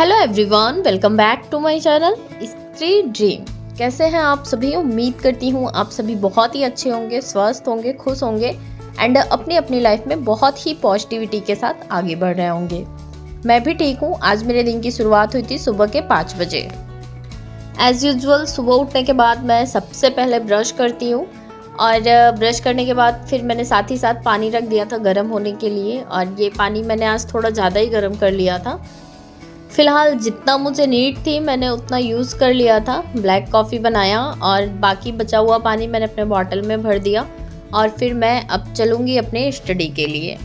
Hello everyone, welcome back to my channel Stree dream. कैसे हैं आप सभी? उम्मीद करती हूँ आप सभी बहुत ही अच्छे होंगे, स्वस्थ होंगे, खुश होंगे एंड अपनी अपनी लाइफ में बहुत ही पॉजिटिविटी के साथ आगे बढ़ रहे होंगे। मैं भी ठीक हूँ। आज मेरे दिन की शुरुआत हुई थी सुबह के 5 बजे। एज़ यूजुअल सुबह उठने के बाद मैं सबसे पहले ब्रश करती हूँ और ब्रश करने के बाद फिर मैंने साथ ही साथ पानी रख दिया था गर्म होने के लिए, और ये पानी मैंने आज थोड़ा ज़्यादा ही गर्म कर लिया था। फ़िलहाल जितना मुझे नीड थी मैंने उतना यूज़ कर लिया था। ब्लैक कॉफ़ी बनाया और बाकी बचा हुआ पानी मैंने अपने बॉटल में भर दिया और फिर मैं अब चलूँगी अपने स्टडी के लिए।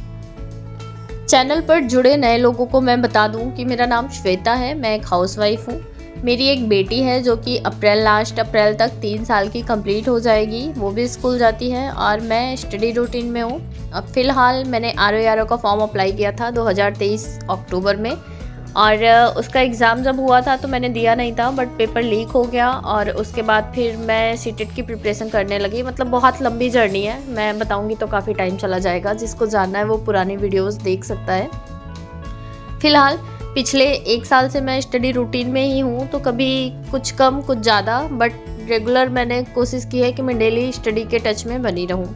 चैनल पर जुड़े नए लोगों को मैं बता दूं कि मेरा नाम श्वेता है, मैं एक हाउसवाइफ हूँ। मेरी एक बेटी है जो कि लास्ट अप्रैल तक 3 साल की कंप्लीट हो जाएगी। वो भी स्कूल जाती है और मैं स्टडी रूटीन में हूँ। अब फ़िलहाल मैंने RO का फॉर्म अप्लाई किया था 2023 अक्टूबर में, और उसका एग्ज़ाम जब हुआ था तो मैंने दिया नहीं था, बट पेपर लीक हो गया और उसके बाद फिर मैं सीटेट की प्रिपरेशन करने लगी। मतलब बहुत लंबी जर्नी है, मैं बताऊंगी तो काफ़ी टाइम चला जाएगा। जिसको जानना है वो पुरानी वीडियोस देख सकता है। फ़िलहाल पिछले 1 साल से मैं स्टडी रूटीन में ही हूँ, तो कभी कुछ कम कुछ ज़्यादा, बट रेगुलर मैंने कोशिश की है कि मैं डेली स्टडी के टच में बनी रहूँ।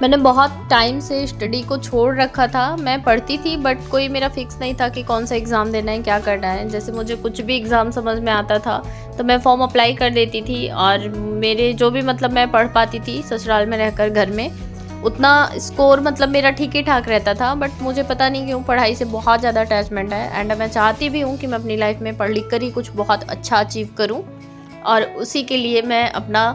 मैंने बहुत टाइम से स्टडी को छोड़ रखा था। मैं पढ़ती थी बट कोई मेरा फिक्स नहीं था कि कौन सा एग्ज़ाम देना है, क्या करना है। जैसे मुझे कुछ भी एग्ज़ाम समझ में आता था तो मैं फॉर्म अप्लाई कर देती थी, और मेरे जो भी मतलब मैं पढ़ पाती थी ससुराल में रहकर घर में, उतना स्कोर मतलब मेरा ठीक ही ठाक रहता था। बट मुझे पता नहीं क्यों पढ़ाई से बहुत ज़्यादा अटैचमेंट है, एंड मैं चाहती भी हूँ कि मैं अपनी लाइफ में पढ़ लिख कर ही कुछ बहुत अच्छा अचीव करूँ। और उसी के लिए मैं अपना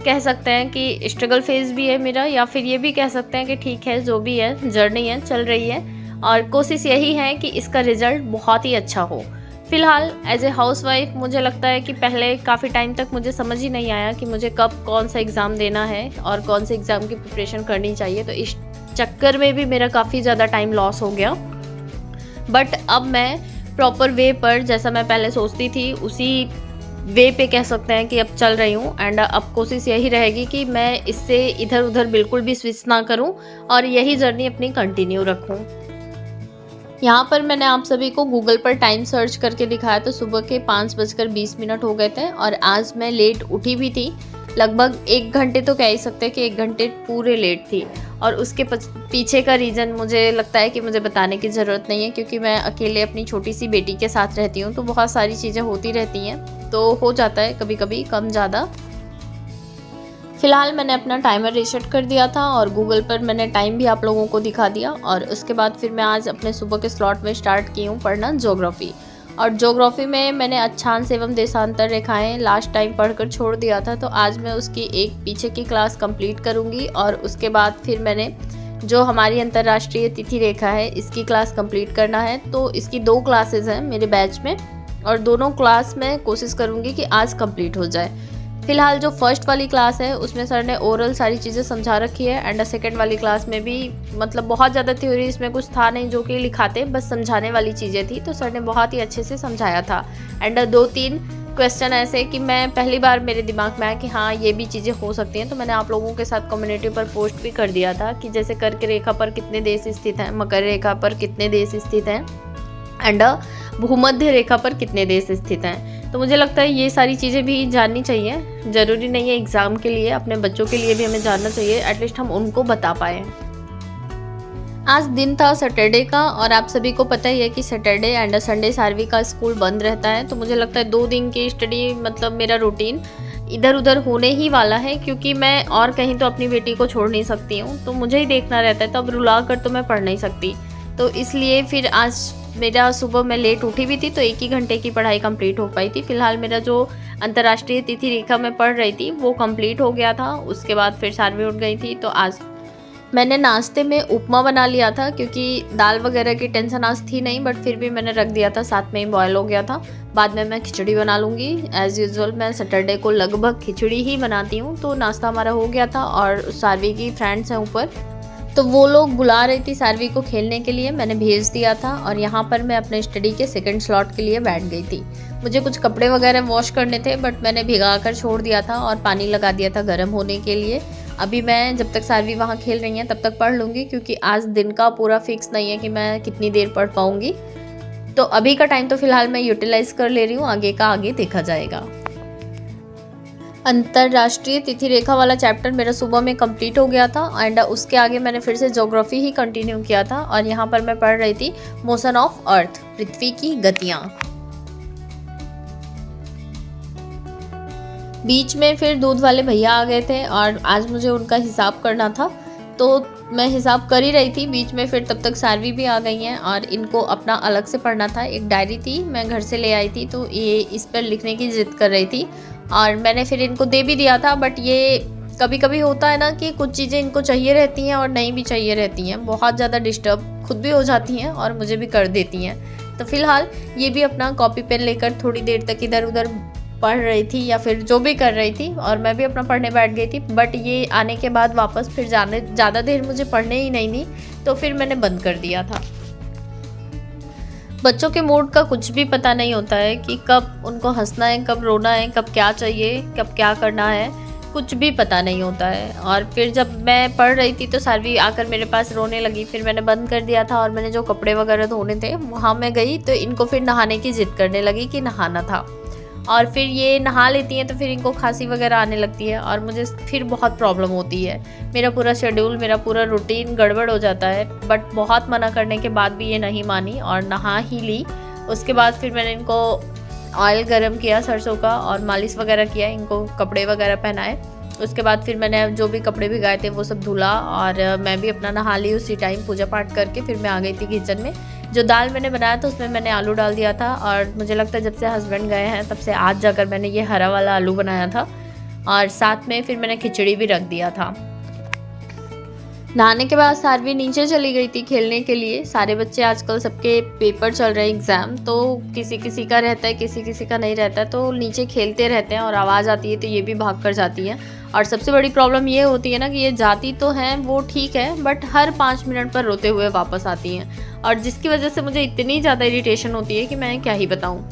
कह सकते हैं कि स्ट्रगल फेज़ भी है मेरा, या फिर ये भी कह सकते हैं कि ठीक है, जो भी है जर्नी है चल रही है, और कोशिश यही है कि इसका रिज़ल्ट बहुत ही अच्छा हो। फ़िलहाल एज ए हाउसवाइफ मुझे लगता है कि पहले काफ़ी टाइम तक मुझे समझ ही नहीं आया कि मुझे कब कौन सा एग्ज़ाम देना है और कौन से एग्ज़ाम की प्रिपरेशन करनी चाहिए। तो इस चक्कर में भी मेरा काफ़ी ज़्यादा टाइम लॉस हो गया। बट अब मैं प्रॉपर वे पर, जैसा मैं पहले सोचती थी उसी वे पे कह सकते हैं कि अब चल रही हूँ। एंड अब कोशिश यही रहेगी कि मैं इससे इधर उधर बिल्कुल भी स्विच ना करूँ और यही जर्नी अपनी कंटिन्यू रखूँ। यहाँ पर मैंने आप सभी को गूगल पर टाइम सर्च करके दिखाया तो सुबह के 5:20 हो गए थे, और आज मैं लेट उठी भी थी। लगभग 1 घंटे तो कह ही सकते हैं कि 1 घंटे पूरे लेट थी। और उसके पीछे का रीज़न मुझे लगता है कि मुझे बताने की ज़रूरत नहीं है, क्योंकि मैं अकेले अपनी छोटी सी बेटी के साथ रहती हूँ, तो बहुत सारी चीज़ें होती रहती हैं, तो हो जाता है कभी कभी कम ज़्यादा। फ़िलहाल मैंने अपना टाइमर रीसेट कर दिया था और गूगल पर मैंने टाइम भी आप लोगों को दिखा दिया। और उसके बाद फिर मैं आज अपने सुबह के स्लॉट में स्टार्ट की हूँ पढ़ना ज्योग्राफी। और ज्योग्राफी में मैंने अक्षांश एवं देशांतर रेखाएं लास्ट टाइम पढ़कर छोड़ दिया था, तो आज मैं उसकी एक पीछे की क्लास कंप्लीट करूँगी। और उसके बाद फिर मैंने जो हमारी अंतर्राष्ट्रीय तिथि रेखा है इसकी क्लास कंप्लीट करना है। तो इसकी 2 क्लासेस हैं मेरे बैच में, और दोनों क्लास में कोशिश करूँगी कि आज कंप्लीट हो जाए। फ़िलहाल जो फर्स्ट वाली क्लास है उसमें सर ने ओरल सारी चीज़ें समझा रखी है, एंड सेकंड वाली क्लास में भी मतलब बहुत ज़्यादा थ्योरी इसमें कुछ था नहीं जो कि लिखाते, बस समझाने वाली चीज़ें थी। तो सर ने बहुत ही अच्छे से समझाया था। एंड 2-3 क्वेश्चन ऐसे कि मैं पहली बार मेरे दिमाग में आया कि हाँ ये भी चीज़ें हो सकती हैं, तो मैंने आप लोगों के साथ कम्युनिटी पर पोस्ट भी कर दिया था कि जैसे कर्क रेखा पर कितने देश स्थित हैं, मकर रेखा पर कितने देश स्थित हैं, एंड भूमध्य रेखा पर कितने देश स्थित हैं। तो मुझे लगता है ये सारी चीज़ें भी जाननी चाहिए। ज़रूरी नहीं है एग्ज़ाम के लिए, अपने बच्चों के लिए भी हमें जानना चाहिए, एटलीस्ट हम उनको बता पाएँ। आज दिन था सैटरडे का, और आप सभी को पता ही है कि सैटरडे एंड संडे सार्वी का स्कूल बंद रहता है। तो मुझे लगता है 2 दिन की स्टडी मतलब मेरा रूटीन इधर उधर होने ही वाला है, क्योंकि मैं और कहीं तो अपनी बेटी को छोड़ नहीं सकती हूँ, तो मुझे ही देखना रहता है। तो अब रुला कर तो मैं पढ़ नहीं सकती, तो इसलिए फिर आज मेरा सुबह मैं लेट उठी भी थी, तो 1 ही घंटे की पढ़ाई कंप्लीट हो पाई थी। फ़िलहाल मेरा जो अंतर्राष्ट्रीय तिथि रेखा में पढ़ रही थी वो कंप्लीट हो गया था। उसके बाद फिर सार्वी उठ गई थी, तो आज मैंने नाश्ते में उपमा बना लिया था, क्योंकि दाल वगैरह की टेंशन आज थी नहीं, बट फिर भी मैंने रख दिया था, साथ में ही बॉयल हो गया था। बाद में मैं खिचड़ी बना लूँगी। एज़ यूजुअल मैं सैटरडे को लगभग खिचड़ी ही बनाती हूँ। तो नाश्ता हमारा हो गया था, और सार्वी की फ्रेंड्स हैं ऊपर, तो वो लोग बुला रही थी सार्वी को खेलने के लिए, मैंने भेज दिया था। और यहाँ पर मैं अपने स्टडी के सेकंड स्लॉट के लिए बैठ गई थी। मुझे कुछ कपड़े वगैरह वॉश करने थे, बट मैंने भिगा कर छोड़ दिया था और पानी लगा दिया था गर्म होने के लिए। अभी मैं जब तक सार्वी वहाँ खेल रही हैं तब तक पढ़ लूँगी, क्योंकि आज दिन का पूरा फिक्स नहीं है कि मैं कितनी देर पढ़ पाऊँगी। तो अभी का टाइम तो फिलहाल मैं यूटिलाइज कर ले रही हूँ, आगे का आगे देखा जाएगा। अंतर्राष्ट्रीय तिथि रेखा वाला चैप्टर मेरा सुबह में कंप्लीट हो गया था एंड उसके आगे मैंने फिर से ज्योग्राफी ही कंटिन्यू किया था और यहाँ पर मैं पढ़ रही थी मोशन ऑफ अर्थ, पृथ्वी की गतियाँ। बीच में फिर दूध वाले भैया आ गए थे और आज मुझे उनका हिसाब करना था, तो मैं हिसाब कर ही रही थी बीच में, फिर तब तक सारवी भी आ गई हैं और इनको अपना अलग से पढ़ना था। एक डायरी थी मैं घर से ले आई थी, तो ये इस पर लिखने की जिद कर रही थी और मैंने फिर इनको दे भी दिया था। बट ये कभी कभी होता है ना कि कुछ चीज़ें इनको चाहिए रहती हैं और नहीं भी चाहिए रहती हैं, बहुत ज़्यादा डिस्टर्ब खुद भी हो जाती हैं और मुझे भी कर देती हैं। तो फिलहाल ये भी अपना कॉपी पेन लेकर थोड़ी देर तक इधर उधर पढ़ रही थी या फिर जो भी कर रही थी और मैं भी अपना पढ़ने बैठ गई थी। बट ये आने के बाद वापस फिर ज़्यादा देर मुझे पढ़ने ही नहीं दी, तो फिर मैंने बंद कर दिया था। बच्चों के मूड का कुछ भी पता नहीं होता है कि कब उनको हंसना है, कब रोना है, कब क्या चाहिए, कब क्या करना है, कुछ भी पता नहीं होता है। और फिर जब मैं पढ़ रही थी तो सारवी आकर मेरे पास रोने लगी, फिर मैंने बंद कर दिया था और मैंने जो कपड़े वगैरह धोने थे वहाँ मैं गई तो इनको फिर नहाने की जिद करने लगी कि नहाना था। और फिर ये नहा लेती हैं तो फिर इनको खांसी वगैरह आने लगती है और मुझे फिर बहुत प्रॉब्लम होती है। मेरा पूरा शेड्यूल, मेरा पूरा रूटीन गड़बड़ हो जाता है। बट बहुत मना करने के बाद भी ये नहीं मानी और नहा ही ली। उसके बाद फिर मैंने इनको ऑयल गरम किया सरसों का और मालिश वगैरह किया, इनको कपड़े वगैरह पहनाए। उसके बाद फिर मैंने जो भी कपड़े भिगाए थे वो सब धुला और मैं भी अपना नहा ली। उसी टाइम पूजा पाठ करके फिर मैं आ गई थी किचन में। जो दाल मैंने बनाया था उसमें मैंने आलू डाल दिया था और मुझे लगता है जब से हस्बैंड गए हैं तब से आज जाकर मैंने ये हरा वाला आलू बनाया था और साथ में फिर मैंने खिचड़ी भी रख दिया था। नहाने के बाद सारवी नीचे चली गई थी खेलने के लिए। सारे बच्चे आजकल सबके पेपर चल रहे हैं, एग्ज़ाम, तो किसी किसी का रहता है, किसी किसी का नहीं रहता है, तो नीचे खेलते रहते हैं और आवाज़ आती है तो ये भी भाग कर जाती है। और सबसे बड़ी प्रॉब्लम ये होती है ना कि ये जाती तो हैं वो ठीक है, बट हर 5 मिनट पर रोते हुए वापस आती हैं और जिसकी वजह से मुझे इतनी ज़्यादा इरिटेशन होती है कि मैं क्या ही बताऊँ।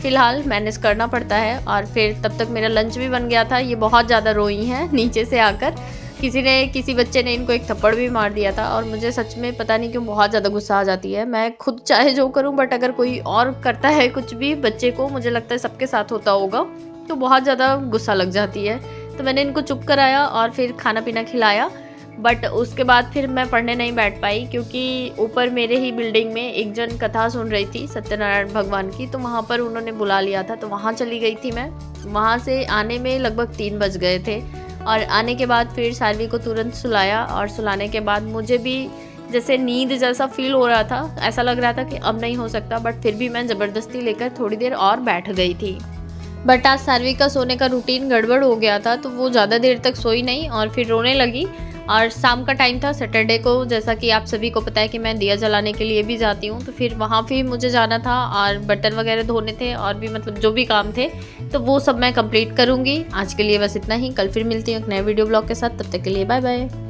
फ़िलहाल मैनेज करना पड़ता है। और फिर तब तक मेरा लंच भी बन गया था। ये बहुत ज़्यादा रोई हैं नीचे से आकर। किसी बच्चे ने इनको एक थप्पड़ भी मार दिया था और मुझे सच में पता नहीं क्यों बहुत ज़्यादा गुस्सा आ जाती है। मैं खुद चाहे जो करूं, बट अगर कोई और करता है कुछ भी बच्चे को, मुझे लगता है सबके साथ होता होगा, तो बहुत ज़्यादा गुस्सा लग जाती है। तो मैंने इनको चुप कराया और फिर खाना पीना खिलाया। बट उसके बाद फिर मैं पढ़ने नहीं बैठ पाई क्योंकि ऊपर मेरे ही बिल्डिंग में एक जन कथा सुन रही थी सत्यनारायण भगवान की, तो वहाँ पर उन्होंने बुला लिया था, तो वहाँ चली गई थी मैं। वहाँ से आने में लगभग 3 बज गए थे और आने के बाद फिर सारवी को तुरंत सुलाया और सुलाने के बाद मुझे भी जैसे नींद जैसा फील हो रहा था, ऐसा लग रहा था कि अब नहीं हो सकता, बट फिर भी मैं ज़बरदस्ती लेकर थोड़ी देर और बैठ गई थी। बट आज सारवी का सोने का रूटीन गड़बड़ हो गया था, तो वो ज़्यादा देर तक सोई नहीं और फिर रोने लगी। और शाम का टाइम था सैटरडे को, जैसा कि आप सभी को पता है कि मैं दिया जलाने के लिए भी जाती हूँ, तो फिर वहाँ भी मुझे जाना था और बर्तन वगैरह धोने थे और भी मतलब जो भी काम थे, तो वो सब मैं कंप्लीट करूँगी। आज के लिए बस इतना ही। कल फिर मिलती हूँ एक नए वीडियो ब्लॉग के साथ। तब तक के लिए बाय बाय।